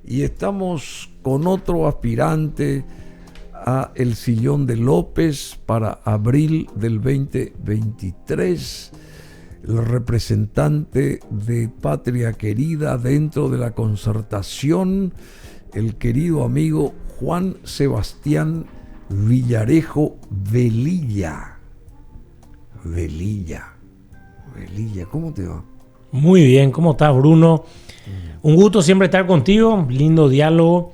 y estamos con otro aspirante a el sillón de López para abril del 2023, el representante de Patria Querida dentro de la Concertación, el querido amigo Juan Sebastián Villarejo Velilla. Velilla, ¿cómo te va? Muy bien, ¿cómo estás, Bruno? Un gusto siempre estar contigo, lindo diálogo,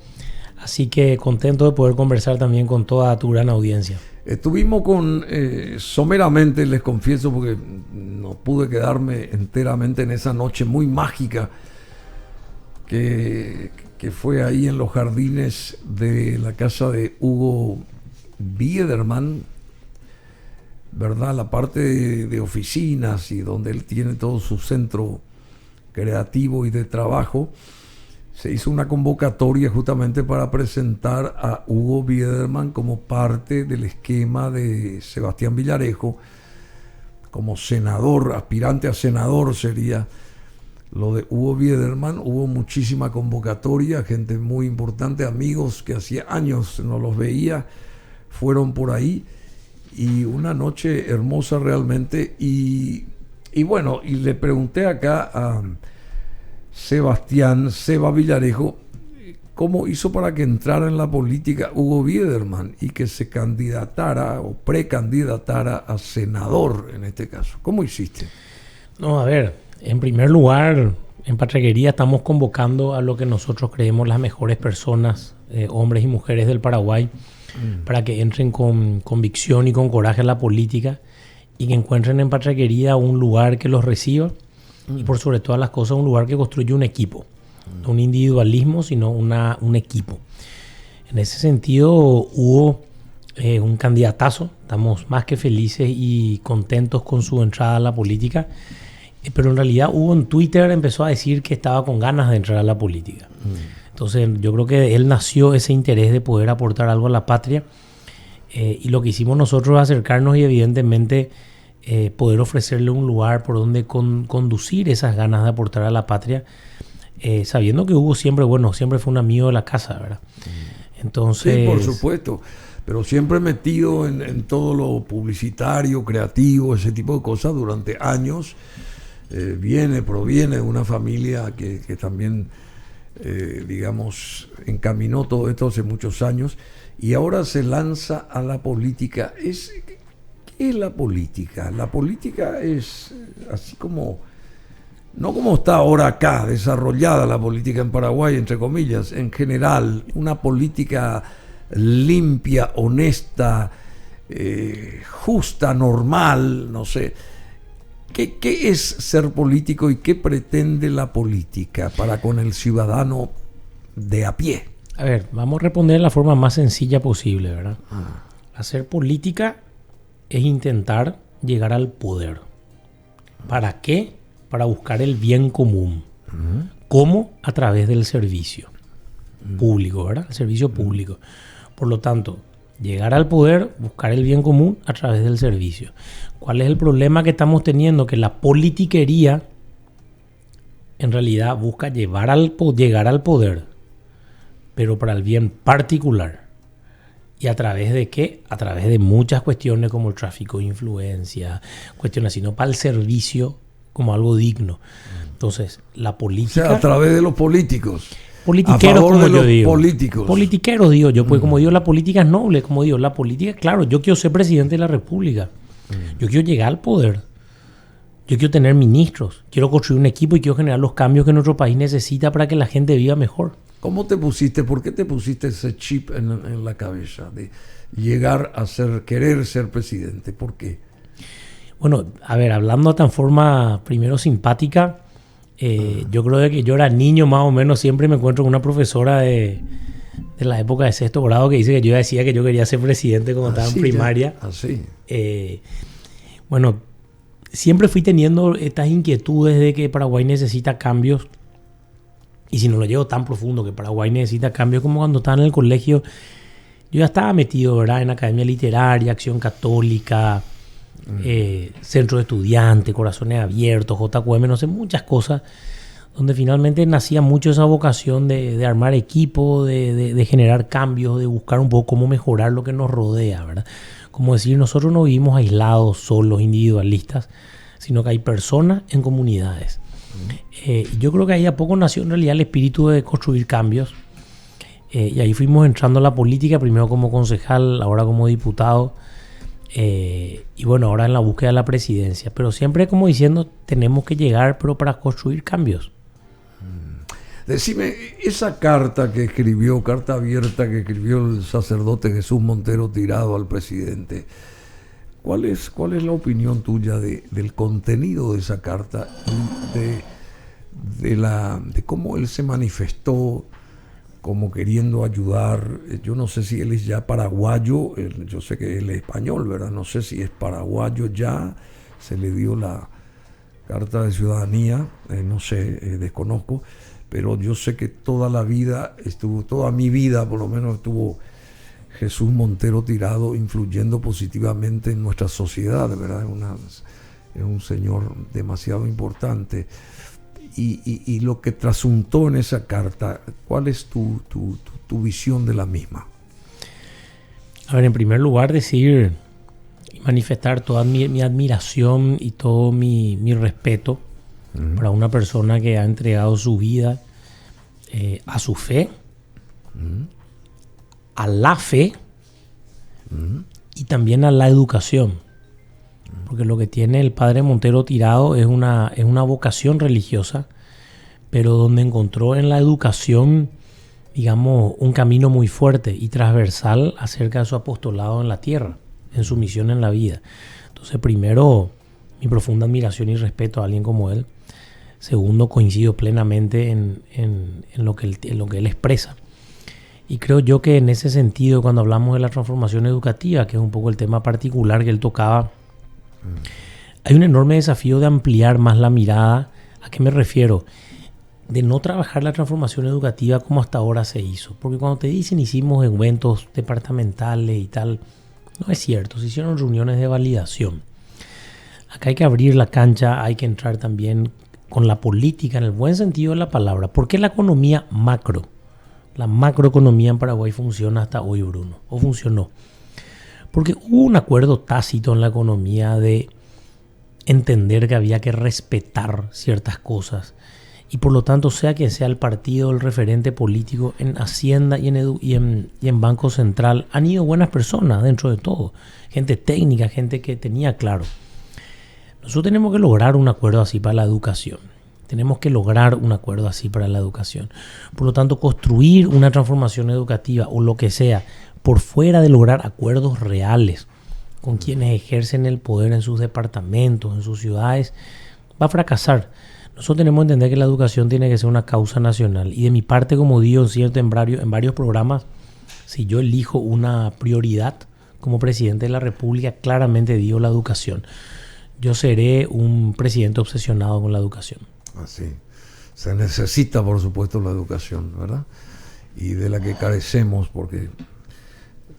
así que contento de poder conversar también con toda tu gran audiencia. Estuvimos someramente, les confieso, porque no pude quedarme enteramente en esa noche muy mágica que fue ahí en los jardines de la casa de Hugo Biederman, ¿verdad? La parte de oficinas y donde él tiene todo su centro creativo y de trabajo. Se hizo una convocatoria justamente para presentar a Hugo Biederman como parte del esquema de Sebastián Villarejo como senador, aspirante a senador sería lo de Hugo Biederman. Hubo muchísima convocatoria, gente muy importante, amigos que hacía años no los veía, fueron por ahí, y una noche hermosa realmente. Y bueno, y le pregunté acá a Seba Villarejo cómo hizo para que entrara en la política Hugo Biederman y que se candidatara o precandidatara a senador en este caso. ¿Cómo hiciste? No, a ver, en primer lugar, en Patria Querida estamos convocando a lo que nosotros creemos las mejores personas, hombres y mujeres del Paraguay, para que entren con convicción y con coraje a la política y que encuentren en Patria Querida un lugar que los reciba y por sobre todas las cosas un lugar que construya un equipo, no un individualismo, sino un equipo. En ese sentido hubo un candidatazo, estamos más que felices y contentos con su entrada a la política, pero en realidad Hugo en Twitter empezó a decir que estaba con ganas de entrar a la política. Entonces yo creo que de él nació ese interés de poder aportar algo a la patria, y lo que hicimos nosotros es acercarnos y evidentemente poder ofrecerle un lugar por donde conducir esas ganas de aportar a la patria, sabiendo que Hugo siempre fue un amigo de la casa, ¿verdad? Entonces, sí, por supuesto, pero siempre metido en todo lo publicitario, creativo, ese tipo de cosas durante años. Proviene de una familia que también encaminó todo esto hace muchos años y ahora se lanza a la política. ¿Qué es la política? La política es así como, no como está ahora acá, desarrollada la política en Paraguay, entre comillas, en general, una política limpia, honesta, justa, normal, no sé. ¿Qué es ser político y qué pretende la política para con el ciudadano de a pie? A ver, vamos a responder de la forma más sencilla posible, ¿verdad? Hacer política es intentar llegar al poder. ¿Para qué? Para buscar el bien común. ¿Cómo? A través del servicio público, ¿verdad? El servicio público. Por lo tanto, llegar al poder, buscar el bien común a través del servicio. ¿Cuál es el problema que estamos teniendo? Que la politiquería en realidad busca llegar al poder, pero para el bien particular. ¿Y a través de qué? A través de muchas cuestiones como el tráfico de influencia, cuestiones así, no para el servicio como algo digno. Entonces, la política... O sea, a través de los políticos. Politiqueros, como yo digo. Políticos. Politiqueros, digo yo. Pues como digo, la política es noble. Como digo, la política, claro, yo quiero ser presidente de la República. Yo quiero llegar al poder. Yo quiero tener ministros. Quiero construir un equipo y quiero generar los cambios que nuestro país necesita para que la gente viva mejor. ¿Cómo te pusiste? ¿Por qué te pusiste ese chip en la cabeza de llegar a querer ser presidente? ¿Por qué? Bueno, a ver, hablando de tan forma primero simpática, yo creo que yo era niño más o menos, siempre me encuentro con una profesora de la época de sexto grado que dice que yo decía que yo quería ser presidente cuando estaba en primaria. Así. Bueno, siempre fui teniendo estas inquietudes de que Paraguay necesita cambios. Y si no lo llevo tan profundo, que Paraguay necesita cambios, como cuando estaba en el colegio, yo ya estaba metido, ¿verdad?, en Academia Literaria, Acción Católica, Centro de Estudiantes, Corazones Abiertos, JQM, no sé, muchas cosas, donde finalmente nacía mucho esa vocación de armar equipo, de generar cambios, de buscar un poco cómo mejorar lo que nos rodea, ¿verdad? Como decir, nosotros no vivimos aislados, solos, individualistas, sino que hay personas en comunidades. Yo creo que ahí a poco nació en realidad el espíritu de construir cambios. Y ahí fuimos entrando a la política, primero como concejal, ahora como diputado. Y bueno, ahora en la búsqueda de la presidencia. Pero siempre como diciendo, tenemos que llegar, pero para construir cambios. Decime, esa carta que escribió, carta abierta que escribió el sacerdote Jesús Montero Tirado al presidente, ¿cuál es la opinión tuya del contenido de esa carta y de cómo él se manifestó como queriendo ayudar? Yo no sé si él es ya paraguayo, yo sé que él es español, ¿verdad? No sé si es paraguayo ya, se le dio la carta de ciudadanía, no sé, desconozco, pero yo sé que toda mi vida por lo menos estuvo Jesús Montero Tirado influyendo positivamente en nuestra sociedad, ¿verdad? Es un señor demasiado importante. Y lo que trasuntó en esa carta, ¿cuál es tu visión de la misma? A ver, en primer lugar decir y manifestar toda mi admiración y todo mi respeto para una persona que ha entregado su vida a su fe, a la fe y también a la educación. Porque lo que tiene el padre Montero Tirado es una vocación religiosa, pero donde encontró en la educación, digamos, un camino muy fuerte y transversal acerca de su apostolado en la tierra, en su misión en la vida. Entonces, primero, mi profunda admiración y respeto a alguien como él. Segundo, coincido plenamente en lo que él expresa. Y creo yo que en ese sentido, cuando hablamos de la transformación educativa, que es un poco el tema particular que él tocaba, hay un enorme desafío de ampliar más la mirada. ¿A qué me refiero? De no trabajar la transformación educativa como hasta ahora se hizo. Porque cuando te dicen hicimos eventos departamentales y tal, no es cierto. Se hicieron reuniones de validación. Acá hay que abrir la cancha, hay que entrar también con la política en el buen sentido de la palabra. ¿Por qué la economía macro? La macroeconomía en Paraguay funciona hasta hoy, Bruno. ¿O funcionó? Porque hubo un acuerdo tácito en la economía de entender que había que respetar ciertas cosas. Y por lo tanto, sea quien sea el partido, el referente político, en Hacienda y en Banco Central, han ido buenas personas dentro de todo. Gente técnica, gente que tenía claro. Nosotros tenemos que lograr un acuerdo así para la educación. Tenemos que lograr un acuerdo así para la educación. Por lo tanto, construir una transformación educativa o lo que sea, por fuera de lograr acuerdos reales con quienes ejercen el poder en sus departamentos, en sus ciudades, va a fracasar. Nosotros tenemos que entender que la educación tiene que ser una causa nacional. Y de mi parte, como digo en varios programas, si yo elijo una prioridad como presidente de la República, claramente digo la educación. Yo seré un presidente obsesionado con la educación. Así. Se necesita, por supuesto, la educación, ¿verdad? Y de la que carecemos porque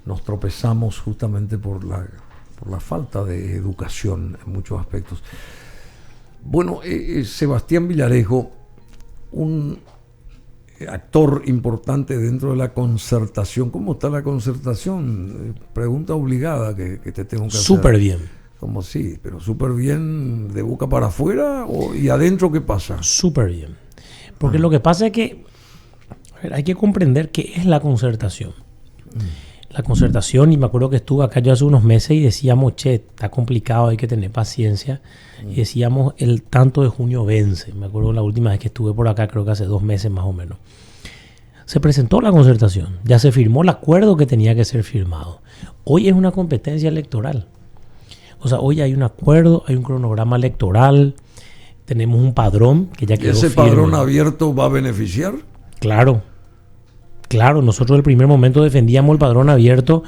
nos tropezamos justamente por la falta de educación en muchos aspectos. Bueno, Sebastián Villarejo, un actor importante dentro de la concertación. ¿Cómo está la concertación? Pregunta obligada que te tengo que hacer. Súper bien. Como sí, pero súper bien de boca para afuera y adentro, ¿qué pasa? Súper bien. Porque lo que pasa es que hay que comprender qué es la concertación. La concertación, y me acuerdo que estuve acá yo hace unos meses y decíamos, está complicado, hay que tener paciencia. Y decíamos, el tanto de junio vence. Me acuerdo la última vez que estuve por acá, creo que hace 2 meses más o menos. Se presentó la concertación, ya se firmó el acuerdo que tenía que ser firmado. Hoy es una competencia electoral. O sea, hoy hay un acuerdo, hay un cronograma electoral, tenemos un padrón que ya quedó firme. ¿Ese padrón abierto va a beneficiar? Claro, nosotros en el primer momento defendíamos el padrón abierto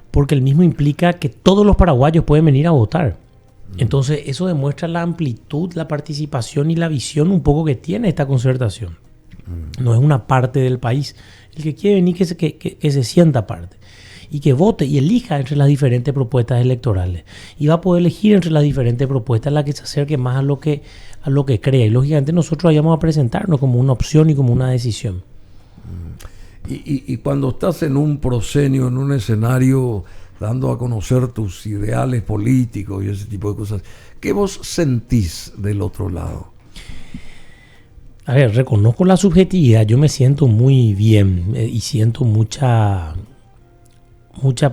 porque el mismo implica que todos los paraguayos pueden venir a votar. Entonces eso demuestra la amplitud, la participación y la visión un poco que tiene esta concertación. No es una parte del país. El que quiere venir que se sienta parte. Y que vote y elija entre las diferentes propuestas electorales. Y va a poder elegir entre las diferentes propuestas la que se acerque más a lo que a lo que crea. Y lógicamente nosotros vayamos a presentarnos como una opción y como una decisión. Y cuando estás en un proscenio, en un escenario, dando a conocer tus ideales políticos y ese tipo de cosas, ¿qué vos sentís del otro lado? A ver, reconozco la subjetividad, yo me siento muy bien y siento mucha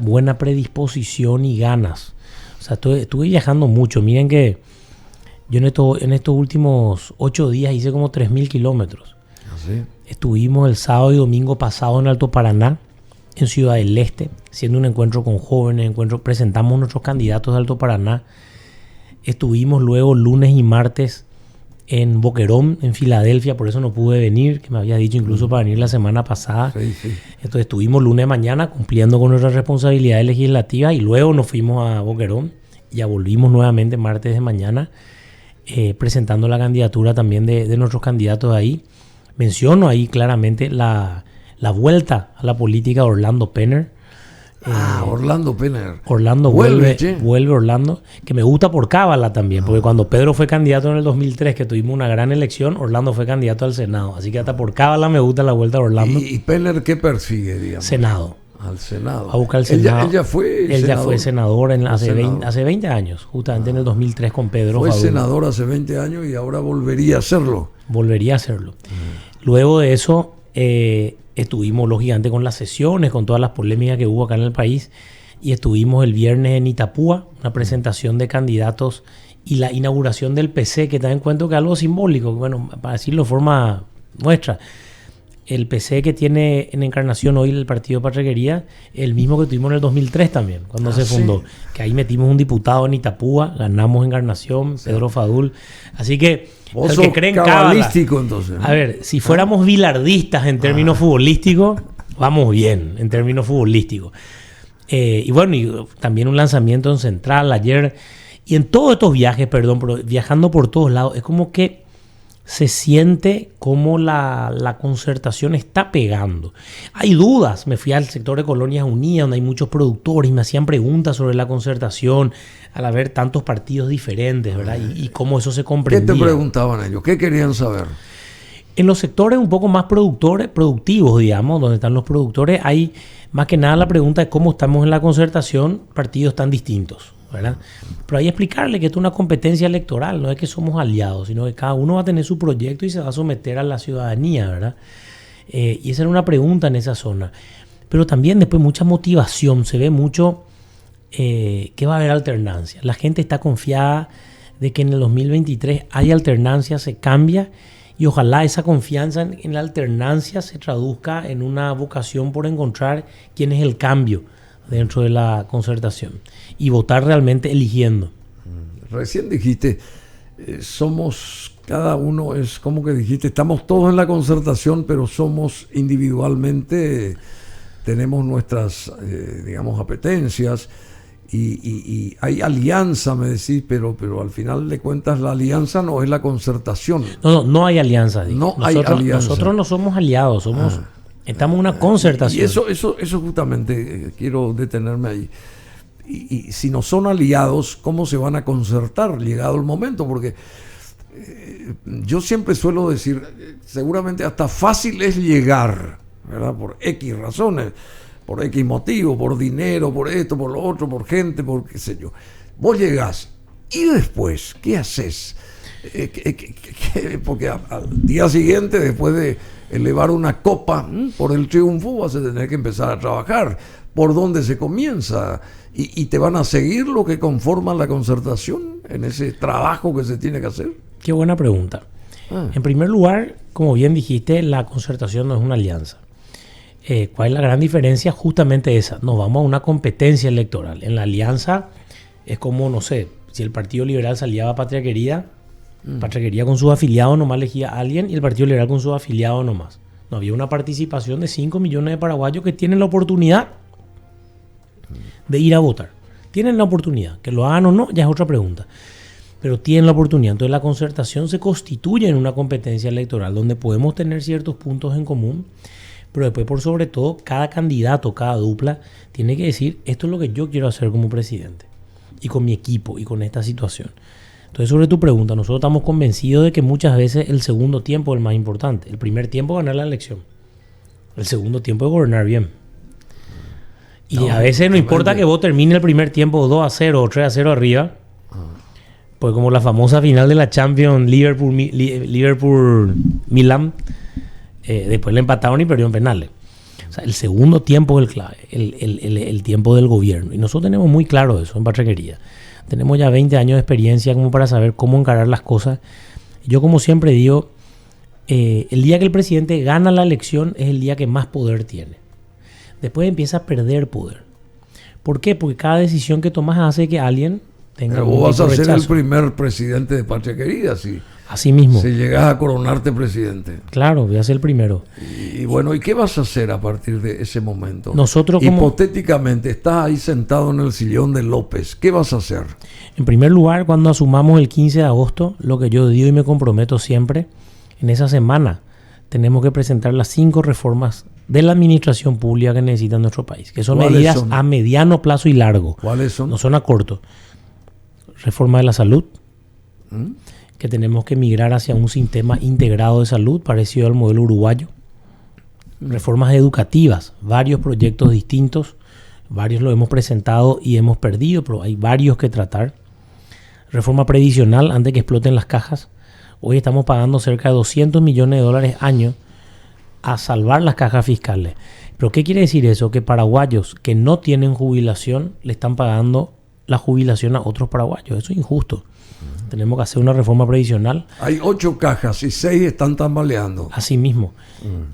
buena predisposición y ganas. O sea, estuve viajando mucho. Miren que yo en estos últimos 8 días hice como 3.000 kilómetros. ¿Así? Estuvimos el sábado y domingo pasado en Alto Paraná, en Ciudad del Este, haciendo un encuentro con jóvenes, presentamos nuestros candidatos de Alto Paraná. Estuvimos luego lunes y martes en Boquerón, en Filadelfia, por eso no pude venir, que me había dicho incluso para venir la semana pasada. Sí. Entonces estuvimos lunes de mañana cumpliendo con nuestras responsabilidades legislativas y luego nos fuimos a Boquerón. Ya volvimos nuevamente martes de mañana, presentando la candidatura también de nuestros candidatos ahí. Menciono ahí claramente la vuelta a la política de Orlando Penner. Orlando Penner. Orlando vuelve Orlando, que me gusta por cábala también, porque cuando Pedro fue candidato en el 2003, que tuvimos una gran elección, Orlando fue candidato al Senado. Así que hasta por cábala me gusta la vuelta de Orlando. ¿Y Penner qué persigue, digamos? Senado. Al Senado. A buscar el Senado. Él ya fue senador hace 20 años, justamente en el 2003 con Pedro. Fue Fadul. Senador hace 20 años y ahora volvería a hacerlo. Luego de eso, estuvimos lógicamente con las sesiones, con todas las polémicas que hubo acá en el país, y estuvimos el viernes en Itapúa, una presentación de candidatos y la inauguración del PC, que también cuento que es algo simbólico, bueno, para decirlo de forma nuestra. El PC que tiene en Encarnación hoy el Partido Patraquería, el mismo que tuvimos en el 2003 también, cuando se fundó. Sí. Que ahí metimos un diputado en Itapúa, ganamos Encarnación, sí. Pedro Fadul. Así que el que cree en cabalístico, entonces. A ver, si fuéramos bilardistas en términos futbolísticos, vamos bien en términos futbolísticos. Y bueno, y también un lanzamiento en Central ayer. Y en todos estos viajes, pero viajando por todos lados, es como que se siente como la concertación está pegando. Hay dudas. Me fui al sector de Colonias Unidas, donde hay muchos productores, y me hacían preguntas sobre la concertación al haber tantos partidos diferentes, ¿verdad? Y cómo eso se comprendía. ¿Qué te preguntaban ellos? ¿Qué querían saber? En los sectores un poco más productivos, digamos, donde están los productores, hay más que nada la pregunta de cómo estamos en la concertación, partidos tan distintos, ¿verdad? Pero hay que explicarle que esto es una competencia electoral, no es que somos aliados, sino que cada uno va a tener su proyecto y se va a someter a la ciudadanía, ¿verdad? Y esa era una pregunta en esa zona. Pero también después mucha motivación, se ve mucho que va a haber alternancia. La gente está confiada de que en el 2023 hay alternancia, se cambia, y ojalá esa confianza en la alternancia se traduzca en una vocación por encontrar quién es el cambio dentro de la concertación y votar realmente eligiendo. Recién dijiste, cada uno es como que dijiste, estamos todos en la concertación, pero somos individualmente, tenemos nuestras, digamos, apetencias y hay alianza, me decís, pero al final de cuentas la alianza no es la concertación. No hay alianza. Nosotros no somos aliados, estamos en una concertación. Y eso justamente quiero detenerme ahí. Y si no son aliados, ¿cómo se van a concertar llegado el momento? Porque yo siempre suelo decir, seguramente hasta fácil es llegar, ¿verdad? Por X razones, por X motivo, por dinero, por esto, por lo otro, por gente, por qué sé yo. Vos llegás y después, ¿qué haces? Porque al día siguiente, después de elevar una copa por el triunfo, vas a tener que empezar a trabajar. ¿Por dónde se comienza? ¿Y te van a seguir lo que conforma la concertación en ese trabajo que se tiene que hacer? Qué buena pregunta. En primer lugar, como bien dijiste, la concertación no es una alianza. ¿Cuál es la gran diferencia? Justamente esa. Nos vamos a una competencia electoral. En la alianza es como, no sé, si el Partido Liberal salía a Patraquería con sus afiliados nomás elegía a alguien y el Partido Liberal con sus afiliados nomás. No había una participación de 5 millones de paraguayos que tienen la oportunidad de ir a votar. Tienen la oportunidad. Que lo hagan o no, ya es otra pregunta. Pero tienen la oportunidad. Entonces la concertación se constituye en una competencia electoral donde podemos tener ciertos puntos en común, pero después, por sobre todo, cada candidato, cada dupla, tiene que decir, esto es lo que yo quiero hacer como presidente, y con mi equipo, y con esta situación. Entonces, sobre tu pregunta, nosotros estamos convencidos de que muchas veces el segundo tiempo es el más importante. El primer tiempo es ganar la elección. El segundo tiempo es gobernar bien. Y a veces no importa que vos termines el primer tiempo 2-0 o 3-0 arriba. Pues como la famosa final de la Champions Liverpool-Milan, después le empataron y perdió en penales. O sea, el segundo tiempo es el clave, el tiempo del gobierno. Y nosotros tenemos muy claro eso en Patraquería. Tenemos ya 20 años de experiencia como para saber cómo encarar las cosas. Yo, como siempre digo, el día que el presidente gana la elección es el día que más poder tiene. Después empieza a perder poder. ¿Por qué? Porque cada decisión que tomas hace que alguien tenga Pero un vos vas a ser rechazo. el primer presidente de Patria Querida, si Así mismo. llegas a coronarte presidente. Claro, voy a ser el primero. Y bueno, ¿y qué vas a hacer a partir de ese momento? Nosotros como... Hipotéticamente, estás ahí sentado en el sillón de López. ¿Qué vas a hacer? En primer lugar, cuando asumamos el 15 de agosto, lo que yo digo y me comprometo siempre, en esa semana tenemos que presentar las 5 reformas de la administración pública que necesita nuestro país, que son medidas a mediano plazo y largo. ¿Cuáles son? No son a corto. Reforma de la salud, que tenemos que migrar hacia un sistema integrado de salud parecido al modelo uruguayo. Reformas educativas, varios proyectos distintos, varios los hemos presentado y hemos perdido, pero hay varios que tratar. Reforma previsional antes que exploten las cajas. Hoy estamos pagando cerca de $200 millones año a salvar las cajas fiscales. ¿Pero qué quiere decir eso? Que paraguayos que no tienen jubilación le están pagando la jubilación a otros paraguayos. Eso es injusto. Tenemos que hacer una reforma previsional. Hay 8 cajas y 6 están tambaleando. Así mismo.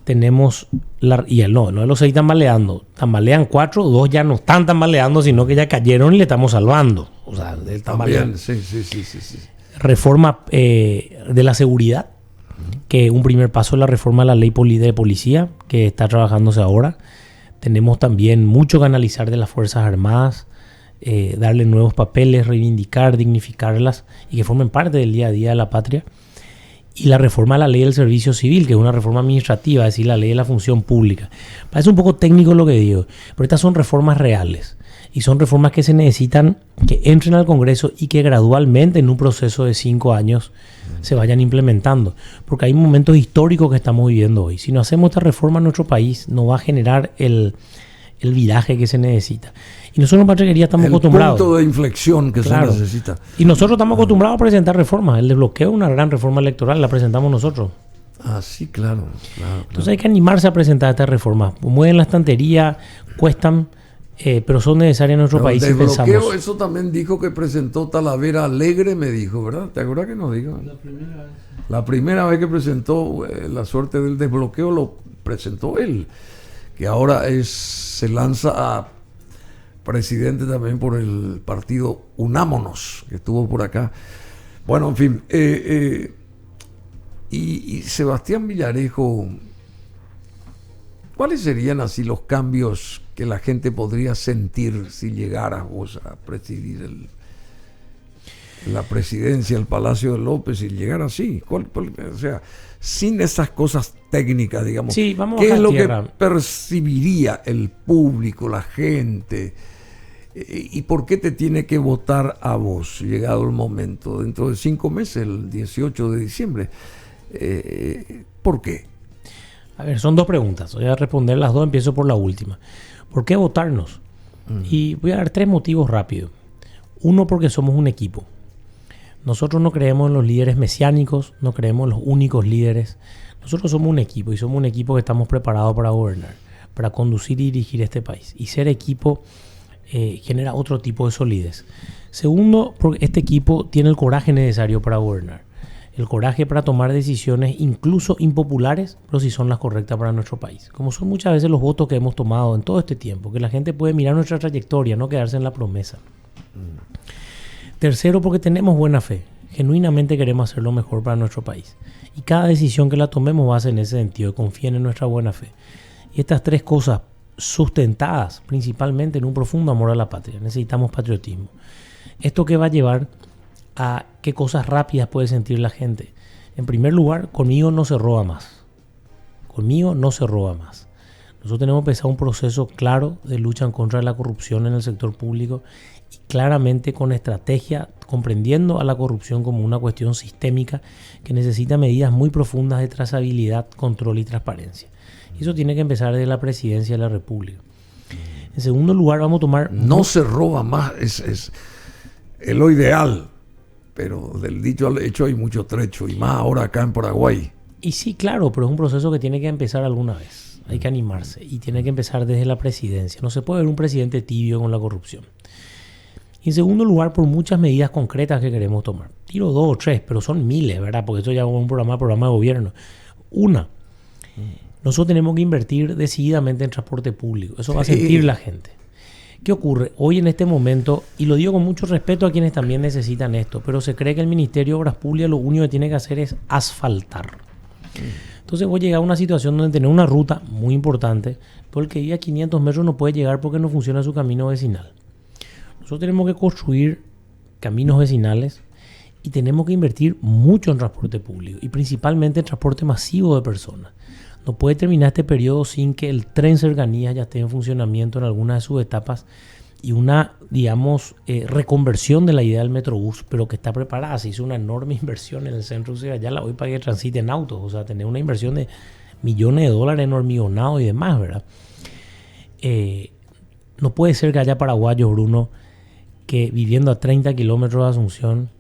Tenemos... no los 6 tambaleando. Tambalean 4, 2 ya no están tambaleando, sino que ya cayeron y le estamos salvando. O sea, del tambalean. Sí. Reforma de la seguridad, que un primer paso es la reforma de la ley de policía, que está trabajándose ahora. Tenemos también mucho que analizar de las Fuerzas Armadas, darle nuevos papeles, reivindicar, dignificarlas y que formen parte del día a día de la patria. Y la reforma de la ley del servicio civil, que es una reforma administrativa, es decir, la ley de la función pública. Parece un poco técnico lo que digo, pero estas son reformas reales. Y son reformas que se necesitan que entren al Congreso y que gradualmente en un proceso de 5 años se vayan implementando. Porque hay momentos históricos que estamos viviendo hoy. Si no hacemos esta reforma en nuestro país, no va a generar el viraje que se necesita. Y nosotros en Patraquería estamos acostumbrados. El punto de inflexión que se necesita. Y nosotros estamos acostumbrados a presentar reformas. El desbloqueo es una gran reforma electoral, la presentamos nosotros. Ah, sí, claro. Entonces hay que animarse a presentar estas reformas. Mueven la estantería, cuestan... pero son necesarias en nuestro país. El desbloqueo, pensamos. eso también dijo que presentó Talavera Alegre, me dijo, ¿verdad? ¿Te acuerdas que nos dijo? La primera vez que presentó la suerte del desbloqueo lo presentó él, que ahora se lanza a presidente también por el partido Unámonos, que estuvo por acá. Bueno, en fin. Y Sebastián Villarejo, ¿cuáles serían así los cambios que la gente podría sentir si llegaras vos a presidir la presidencia, el Palacio de López, y llegar así? O sea, sin esas cosas técnicas, digamos. Sí, vamos ¿qué a es lo tierra. que percibiría el público, la gente? ¿Y por qué te tiene que votar a vos, llegado el momento? Dentro de 5 meses, el 18 de diciembre. ¿Por qué? A ver, son 2 preguntas. Voy a responder las 2, empiezo por la última. ¿Por qué votarnos? Y voy a dar 3 motivos rápidos. 1, porque somos un equipo. Nosotros no creemos en los líderes mesiánicos, no creemos en los únicos líderes. Nosotros somos un equipo y somos un equipo que estamos preparados para gobernar, para conducir y dirigir este país. Y ser equipo genera otro tipo de solidez. 2, porque este equipo tiene el coraje necesario para gobernar. El coraje para tomar decisiones incluso impopulares, pero si son las correctas para nuestro país. Como son muchas veces los votos que hemos tomado en todo este tiempo, que la gente puede mirar nuestra trayectoria, no quedarse en la promesa. 3, porque tenemos buena fe. Genuinamente queremos hacer lo mejor para nuestro país. Y cada decisión que la tomemos va a ser en ese sentido, confíen en nuestra buena fe. Y estas 3 cosas sustentadas principalmente en un profundo amor a la patria. Necesitamos patriotismo. ¿Esto qué va a llevar a qué cosas rápidas puede sentir la gente? En primer lugar, conmigo no se roba más. Conmigo no se roba más. Nosotros tenemos empezado un proceso claro de lucha en contra de la corrupción en el sector público y claramente con estrategia, comprendiendo a la corrupción como una cuestión sistémica que necesita medidas muy profundas de trazabilidad, control y transparencia. Y eso tiene que empezar desde la Presidencia de la República. En segundo lugar, vamos a tomar... No se roba más, es lo ideal, pero del dicho al hecho hay mucho trecho, y más ahora acá en Paraguay. Y sí, claro, pero es un proceso que tiene que empezar alguna vez. Hay que animarse y tiene que empezar desde la presidencia. No se puede ver un presidente tibio con la corrupción. Y en segundo lugar, por muchas medidas concretas que queremos tomar. Tiro 2 o 3, pero son miles, ¿verdad? Porque esto ya es un programa de gobierno. Una, nosotros tenemos que invertir decididamente en transporte público. Eso va a sentir la gente. ¿Qué ocurre? Hoy en este momento, y lo digo con mucho respeto a quienes también necesitan esto, pero se cree que el Ministerio de Obras Públicas lo único que tiene que hacer es asfaltar. Entonces voy a llegar a una situación donde tener una ruta muy importante, pero el que vive a 500 metros no puede llegar porque no funciona su camino vecinal. Nosotros tenemos que construir caminos vecinales y tenemos que invertir mucho en transporte público y principalmente en transporte masivo de personas. No puede terminar este periodo sin que el tren cercanías ya esté en funcionamiento en alguna de sus etapas y una, digamos, reconversión de la idea del Metrobús, pero que está preparada. Se hizo una enorme inversión en el centro de Ciudad hoy para que transiten autos, o sea, tener una inversión de millones de dólares en hormigonado y demás, ¿verdad? No puede ser que haya paraguayos, Bruno, que viviendo a 30 kilómetros de Asunción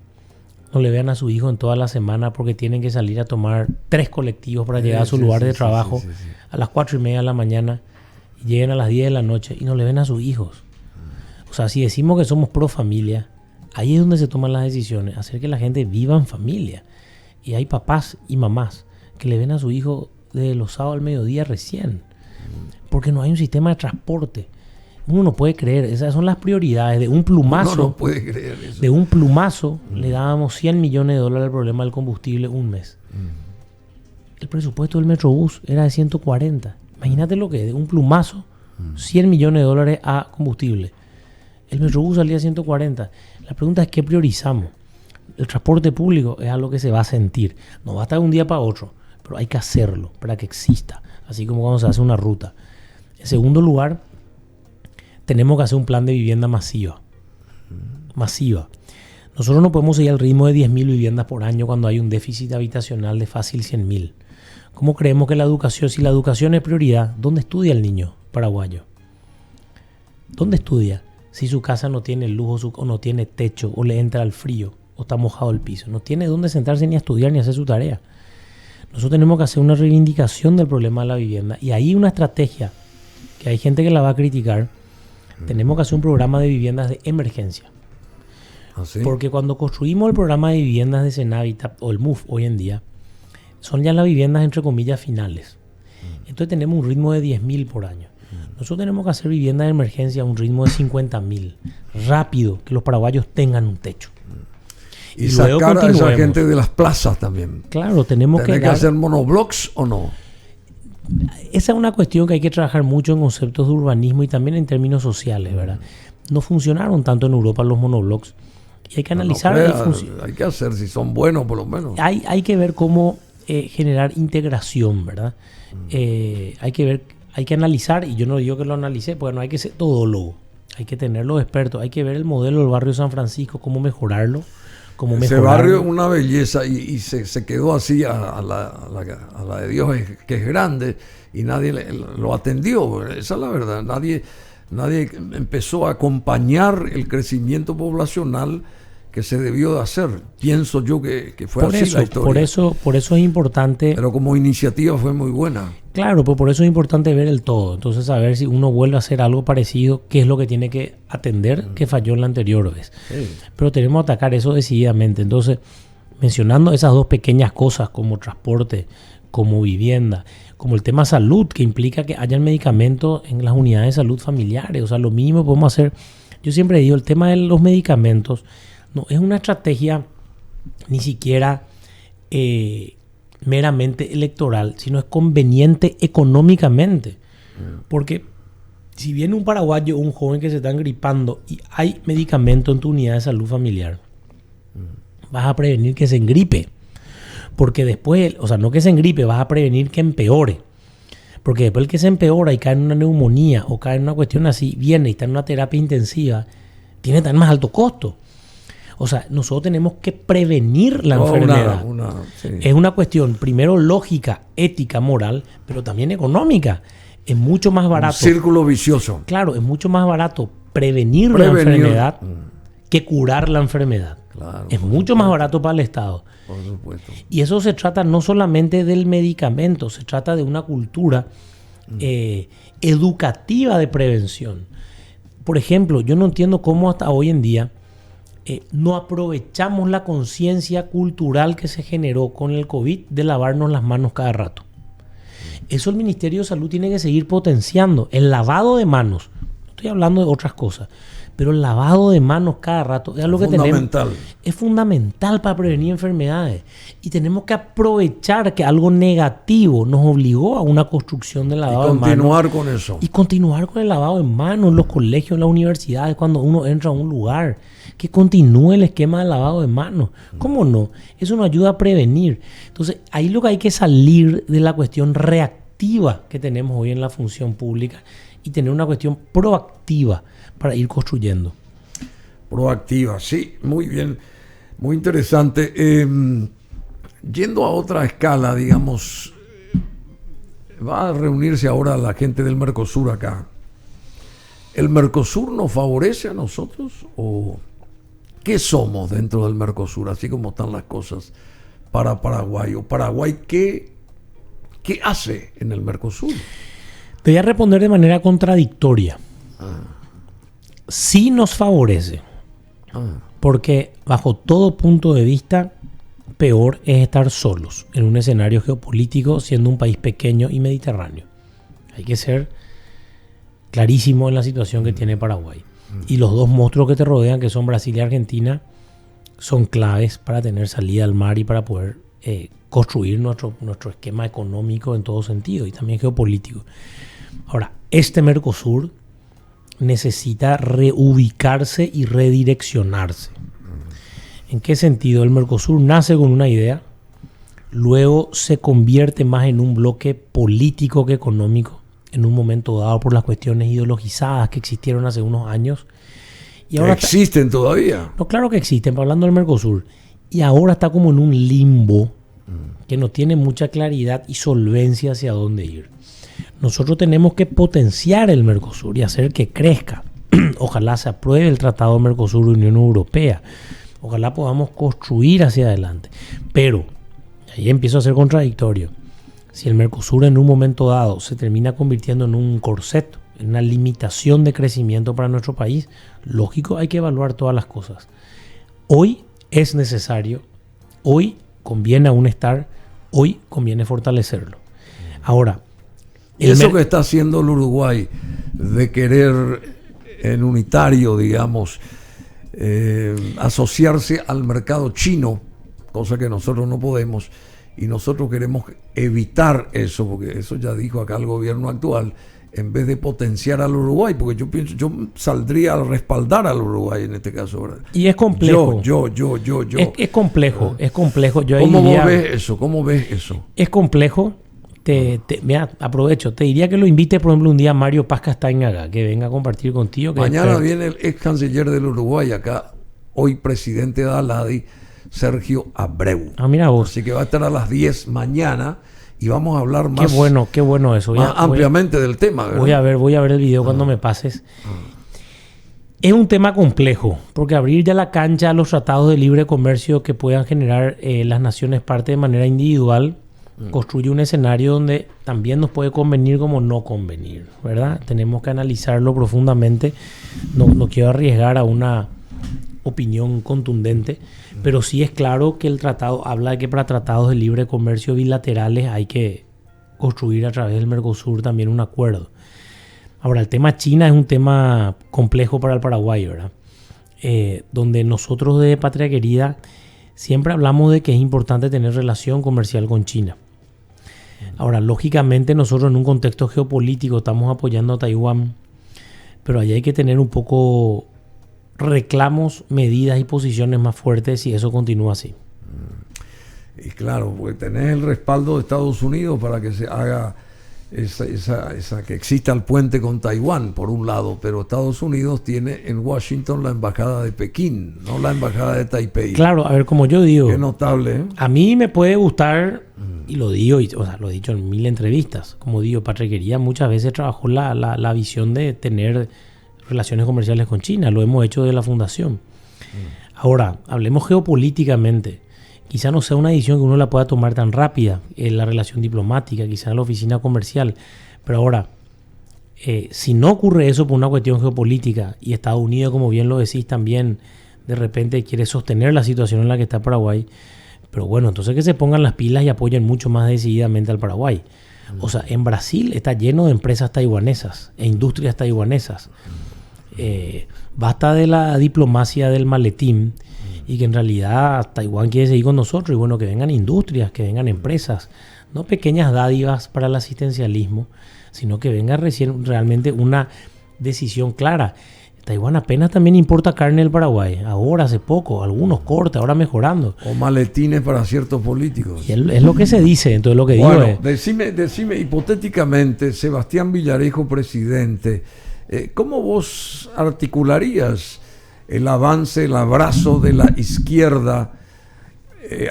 no le vean a su hijo en toda la semana porque tienen que salir a tomar 3 colectivos para llegar a su lugar de trabajo a las 4:30 de la mañana y lleguen a las 10 de la noche y no le ven a sus hijos. O sea, si decimos que somos pro familia, ahí es donde se toman las decisiones, hacer que la gente viva en familia. Y hay papás y mamás que le ven a su hijo de los sábados al mediodía recién, porque no hay un sistema de transporte. Uno no puede creer, esas son las prioridades. De un plumazo, No puede creer eso. De un plumazo le dábamos 100 millones de dólares al problema del combustible un mes. El presupuesto del Metrobús era de 140. Imagínate lo que es, de un plumazo, 100 millones de dólares a combustible. El Metrobús salía a 140. La pregunta es ¿qué priorizamos? El transporte público es algo que se va a sentir. No va a estar de un día para otro, pero hay que hacerlo para que exista. Así como cuando se hace una ruta. En segundo lugar, tenemos que hacer un plan de vivienda masiva. Masiva. Nosotros no podemos seguir al ritmo de 10.000 viviendas por año cuando hay un déficit habitacional de fácil 100.000. ¿Cómo creemos que la educación, si la educación es prioridad, ¿dónde estudia el niño paraguayo? ¿Dónde estudia? Si su casa no tiene lujo o no tiene techo o le entra el frío o está mojado el piso. No tiene dónde sentarse ni a estudiar ni a hacer su tarea. Nosotros tenemos que hacer una reivindicación del problema de la vivienda. Y ahí una estrategia que hay gente que la va a criticar. Tenemos que hacer un programa de viviendas de emergencia. ¿Ah, sí? Porque cuando construimos el programa de viviendas de Senavitat o el MUF hoy en día, son ya las viviendas entre comillas finales. Entonces tenemos un ritmo de 10.000 por año. Nosotros tenemos que hacer viviendas de emergencia a un ritmo de 50.000. Rápido, que los paraguayos tengan un techo. Y sacar a esa gente de las plazas también. Claro, tenemos que hacer monoblocks o no. Esa es una cuestión que hay que trabajar mucho en conceptos de urbanismo y también en términos sociales, ¿verdad? No funcionaron tanto en Europa los monoblocks. Y hay que analizar... hay que hacer, si son buenos por lo menos. Hay que ver cómo generar integración, ¿verdad? Hay que analizar, y yo no digo que lo analicé, porque no hay que ser todólogo. Hay que tener los expertos, hay que ver el modelo del barrio San Francisco, cómo mejorarlo. Ese barrio es una belleza y se quedó así a la de Dios, que es grande, y nadie lo atendió. Esa es la verdad. Nadie empezó a acompañar el crecimiento poblacional que se debió de hacer. Pienso yo que fue así la historia. Por eso es importante... Pero como iniciativa fue muy buena. Claro, pues por eso es importante ver el todo. Entonces, saber si uno vuelve a hacer algo parecido, qué es lo que tiene que atender que falló en la anterior vez. Sí. Pero tenemos que atacar eso decididamente. Entonces, mencionando esas dos pequeñas cosas como transporte, como vivienda, como el tema salud, que implica que hayan medicamentos en las unidades de salud familiares. O sea, lo mínimo podemos hacer. Yo siempre digo, el tema de los medicamentos no es una estrategia ni siquiera meramente electoral, sino es conveniente económicamente. Porque si viene un paraguayo o un joven que se está gripando y hay medicamento en tu unidad de salud familiar, vas a prevenir que se engripe. Porque después, o sea, no que se engripe, vas a prevenir que empeore. Porque después el que se empeora y cae en una neumonía o cae en una cuestión así, viene y está en una terapia intensiva, tiene también más alto costo. O sea, nosotros tenemos que prevenir la enfermedad. Sí. Es una cuestión, primero, lógica, ética, moral, pero también económica. Es mucho más barato. Un círculo vicioso. Claro, es mucho más barato prevenir la enfermedad que curar la enfermedad. Claro, es mucho más barato para el Estado. Por supuesto. Y eso se trata no solamente del medicamento, se trata de una cultura educativa de prevención. Por ejemplo, yo no entiendo cómo hasta hoy en día no aprovechamos la conciencia cultural que se generó con el COVID de lavarnos las manos cada rato. Eso el Ministerio de Salud tiene que seguir potenciando. El lavado de manos, no estoy hablando de otras cosas, pero el lavado de manos cada rato es algo que tenemos. Es fundamental para prevenir enfermedades. Y tenemos que aprovechar que algo negativo nos obligó a una construcción del lavado de manos. Y continuar con eso. Y continuar con el lavado de manos en los colegios, en las universidades, cuando uno entra a un lugar. Que continúe el esquema del lavado de manos. ¿Cómo no? Eso nos ayuda a prevenir. Entonces, ahí lo que hay que salir de la cuestión reactiva que tenemos hoy en la función pública y tener una cuestión proactiva para ir construyendo. Proactiva, sí, muy bien, muy interesante. Yendo a otra escala, digamos, va a reunirse ahora la gente del Mercosur acá. ¿El Mercosur nos favorece a nosotros o qué somos dentro del Mercosur, así como están las cosas para Paraguay? ¿O Paraguay qué hace en el Mercosur? Te voy a responder de manera contradictoria. Sí nos favorece, porque bajo todo punto de vista, peor es estar solos en un escenario geopolítico siendo un país pequeño y mediterráneo. Hay que ser clarísimo en la situación que tiene Paraguay. Y los dos monstruos que te rodean, que son Brasil y Argentina, son claves para tener salida al mar y para poder construir nuestro esquema económico en todo sentido y también geopolítico. Ahora, este Mercosur necesita reubicarse y redireccionarse. ¿En qué sentido? El Mercosur nace con una idea, luego se convierte más en un bloque político que económico, en un momento dado por las cuestiones ideologizadas que existieron hace unos años. Y ahora ¿existen todavía? No, claro que existen, hablando del Mercosur. Y ahora está como en un limbo que no tiene mucha claridad y solvencia hacia dónde ir. Nosotros tenemos que potenciar el Mercosur y hacer que crezca. Ojalá se apruebe el Tratado Mercosur-Unión Europea. Ojalá podamos construir hacia adelante. Pero, ahí empiezo a ser contradictorio. Si el Mercosur en un momento dado se termina convirtiendo en un corset, en una limitación de crecimiento para nuestro país, lógico, hay que evaluar todas las cosas. Hoy es necesario, hoy conviene aún estar, hoy conviene fortalecerlo. Ahora, eso que está haciendo el Uruguay de querer en unitario, digamos, asociarse al mercado chino, cosa que nosotros no podemos, y nosotros queremos evitar eso, porque eso ya dijo acá el gobierno actual, en vez de potenciar al Uruguay, porque yo saldría a respaldar al Uruguay en este caso, ¿verdad? Y es complejo. Yo. Es complejo, es complejo. ¿Cómo ves eso? ¿Cómo ves eso? Es complejo. Mira, aprovecho. Te diría que lo invite, por ejemplo, un día a Mario Paz Castaña acá, que venga a compartir contigo. Mañana viene el ex canciller del Uruguay acá, hoy presidente de ALADI, Sergio Abreu. Mira vos. Así que va a estar a las 10 mañana y vamos a hablar más. Qué bueno eso. Más ampliamente del tema, ¿verdad? Voy a ver el video cuando me pases. Es un tema complejo, porque abrir ya la cancha a los tratados de libre comercio que puedan generar las naciones parte de manera individual construye un escenario donde también nos puede convenir como no convenir, ¿verdad? Tenemos que analizarlo profundamente. No quiero arriesgar a una opinión contundente, pero sí es claro que el tratado habla de que para tratados de libre comercio bilaterales hay que construir a través del Mercosur también un acuerdo. Ahora, el tema China es un tema complejo para el Paraguay, ¿verdad? Donde nosotros de Patria Querida siempre hablamos de que es importante tener relación comercial con China. Ahora, lógicamente nosotros en un contexto geopolítico estamos apoyando a Taiwán, pero allá hay que tener un poco reclamos, medidas y posiciones más fuertes si eso continúa así. Y claro, porque tenés el respaldo de Estados Unidos para que se haga esa que exista el puente con Taiwán, por un lado, pero Estados Unidos tiene en Washington la embajada de Pekín, no la embajada de Taipei. Claro, a ver, como yo digo... Qué notable, ¿eh? A mí me puede gustar, y lo digo, o sea, lo he dicho en 1000 entrevistas, como digo, Patriquería muchas veces trabajó la visión de tener relaciones comerciales con China, lo hemos hecho de la fundación. Ahora, hablemos geopolíticamente. Quizá no sea una decisión que uno la pueda tomar tan rápida, la relación diplomática, quizá en la oficina comercial. Pero ahora, si no ocurre eso por una cuestión geopolítica y Estados Unidos, como bien lo decís, también de repente quiere sostener la situación en la que está Paraguay, pero bueno, entonces que se pongan las pilas y apoyen mucho más decididamente al Paraguay. O sea, en Brasil está lleno de empresas taiwanesas e industrias taiwanesas. Basta de la diplomacia del maletín y que en realidad Taiwán quiere seguir con nosotros y bueno, que vengan industrias, que vengan empresas, no pequeñas dádivas para el asistencialismo, sino que venga realmente una decisión clara. Taiwán apenas también importa carne del Paraguay, ahora hace poco, algunos cortes, ahora mejorando. O maletines para ciertos políticos. Y es lo que se dice, entonces lo que digo es... Decime hipotéticamente, Sebastián Villarejo, presidente, ¿cómo vos articularías el avance, el abrazo de la izquierda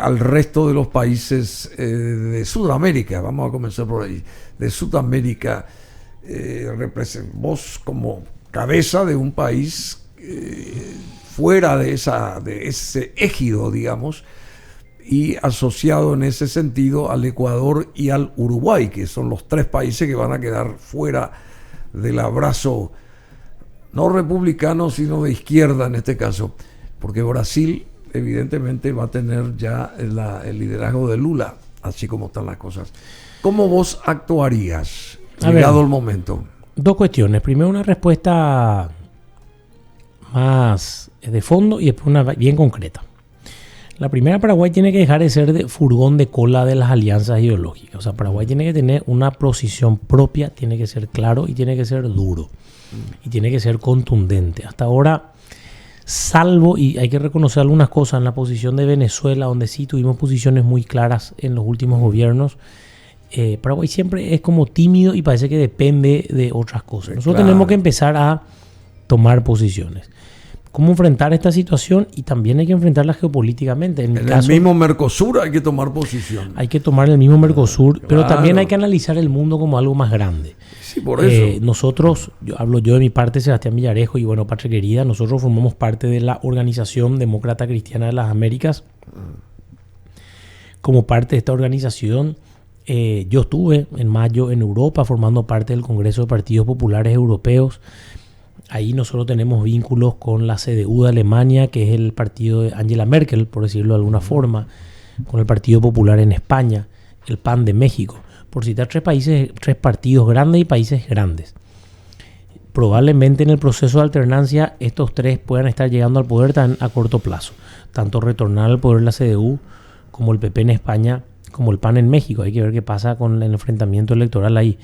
al resto de los países de Sudamérica? Vamos a comenzar por ahí. De Sudamérica, vos como cabeza de un país fuera de ese ejido, digamos, y asociado en ese sentido al Ecuador y al Uruguay, que son los tres países que van a quedar fuera del abrazo no republicano, sino de izquierda en este caso, porque Brasil evidentemente va a tener ya el liderazgo de Lula, así como están las cosas. ¿Cómo vos actuarías, llegado el momento? Dos cuestiones. Primero, una respuesta más de fondo y después una bien concreta. La primera, Paraguay tiene que dejar de ser de furgón de cola de las alianzas ideológicas. O sea, Paraguay tiene que tener una posición propia, tiene que ser claro y tiene que ser duro. Y tiene que ser contundente. Hasta ahora, salvo, y hay que reconocer algunas cosas en la posición de Venezuela, donde sí tuvimos posiciones muy claras en los últimos gobiernos, Paraguay siempre es como tímido y parece que depende de otras cosas. Nosotros tenemos que empezar a tomar posiciones. ¿Cómo enfrentar esta situación? Y también hay que enfrentarla geopolíticamente. En el mismo Mercosur hay que tomar posición. Hay que tomar el mismo Mercosur, pero también hay que analizar el mundo como algo más grande. Sí, por eso. Nosotros, hablo yo de mi parte, Sebastián Villarejo, y bueno, Patria Querida, nosotros formamos parte de la Organización Demócrata Cristiana de las Américas. Como parte de esta organización, yo estuve en mayo en Europa formando parte del Congreso de Partidos Populares Europeos. Ahí nosotros tenemos vínculos con la CDU de Alemania, que es el partido de Angela Merkel, por decirlo de alguna forma, con el Partido Popular en España, el PAN de México, por citar tres partidos grandes y países grandes. Probablemente en el proceso de alternancia estos tres puedan estar llegando al poder tan a corto plazo, tanto retornar al poder la CDU como el PP en España, como el PAN en México. Hay que ver qué pasa con el enfrentamiento electoral ahí.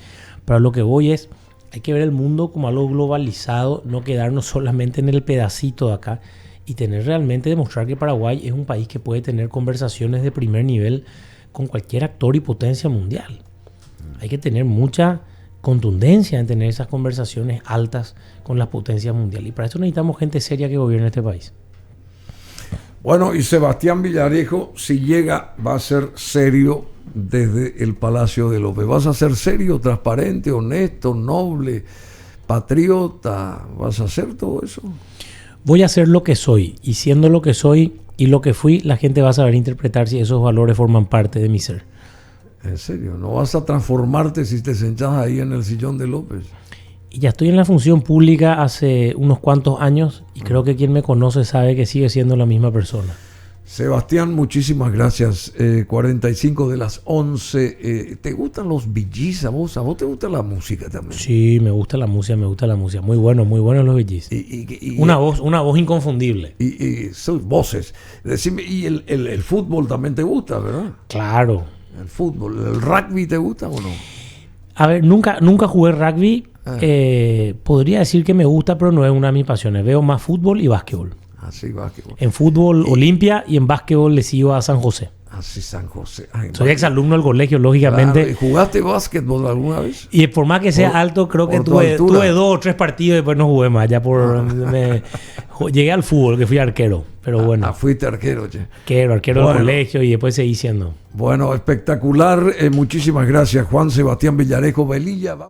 Pero lo que voy es, hay que ver el mundo como algo globalizado, no quedarnos solamente en el pedacito de acá y tener realmente, demostrar que Paraguay es un país que puede tener conversaciones de primer nivel con cualquier actor y potencia mundial. Hay que tener mucha contundencia en tener esas conversaciones altas con las potencias mundiales. Y para eso necesitamos gente seria que gobierne este país. Bueno, y Sebastián Villarejo, si llega, va a ser serio desde el Palacio de López. ¿Vas a ser serio, transparente, honesto, noble, patriota? ¿Vas a hacer todo eso? Voy a hacer lo que soy, y siendo lo que soy y lo que fui, la gente va a saber interpretar si esos valores forman parte de mi ser. ¿En serio? ¿No vas a transformarte si te sentás ahí en el sillón de López? Y ya estoy en la función pública hace unos cuantos años y creo que quien me conoce sabe que sigue siendo la misma persona. Sebastián, muchísimas gracias. 45 de las 11. ¿Te gustan los Bee Gees a vos? ¿A vos te gusta la música también? Sí, me gusta la música. Muy buenos los Bee Gees. Una voz inconfundible. Y son voces. Decime, y el fútbol también te gusta, ¿verdad? Claro. El fútbol. ¿El rugby te gusta o no? A ver, nunca jugué rugby. Podría decir que me gusta, pero no es una de mis pasiones. Veo más fútbol y básquetbol. Sí, básquetbol. En fútbol Olimpia y en básquetbol le sigo a San José. Así San José. Ay, Soy exalumno del colegio, lógicamente. Claro. ¿Y jugaste básquetbol alguna vez? Y por más que sea alto, creo que tuve 2 o 3 partidos y después no jugué más. Ya llegué al fútbol, que fui arquero. Pero bueno. Fuiste arquero, che. Arquero del colegio y después seguí siendo. Bueno, espectacular. Muchísimas gracias, Juan Sebastián Villarejo Velilla.